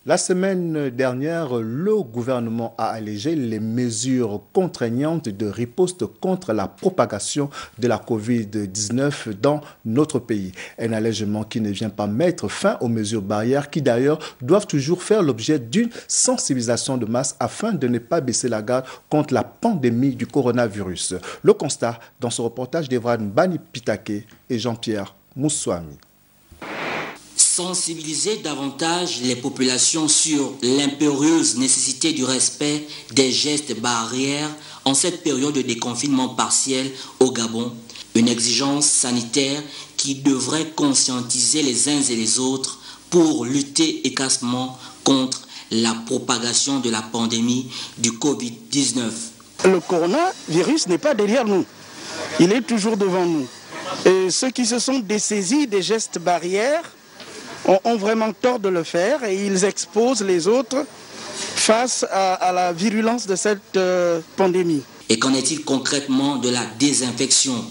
La semaine dernière, le gouvernement a allégé les mesures contraignantes de riposte contre la propagation de la Covid-19 dans notre pays. Un allègement qui ne vient pas mettre fin aux mesures barrières qui d'ailleurs doivent toujours faire l'objet d'une sensibilisation de masse afin de ne pas baisser la garde contre la pandémie du coronavirus. Le constat dans ce reportage d'Evran Bani Pitake et Jean-Pierre Moussouami. Sensibiliser davantage les populations sur l'impérieuse nécessité du respect des gestes barrières en cette période de déconfinement partiel au Gabon. Une exigence sanitaire qui devrait conscientiser les uns et les autres pour lutter efficacement contre la propagation de la pandémie du Covid-19. Le coronavirus n'est pas derrière nous, il est toujours devant nous. Et ceux qui se sont dessaisis des gestes barrières ont vraiment tort de le faire et ils exposent les autres face à la virulence de cette pandémie. Et qu'en est-il concrètement de la désinfection?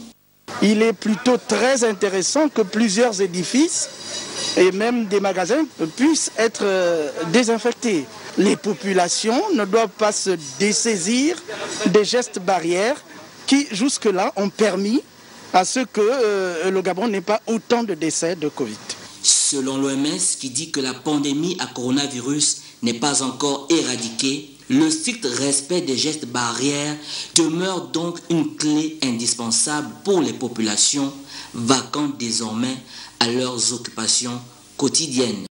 Il est plutôt très intéressant que plusieurs édifices et même des magasins puissent être désinfectés. Les populations ne doivent pas se dessaisir des gestes barrières qui jusque-là ont permis à ce que le Gabon n'ait pas autant de décès de Covid. Selon l'OMS qui dit que la pandémie à coronavirus n'est pas encore éradiquée, le strict respect des gestes barrières demeure donc une clé indispensable pour les populations vacantes désormais à leurs occupations quotidiennes.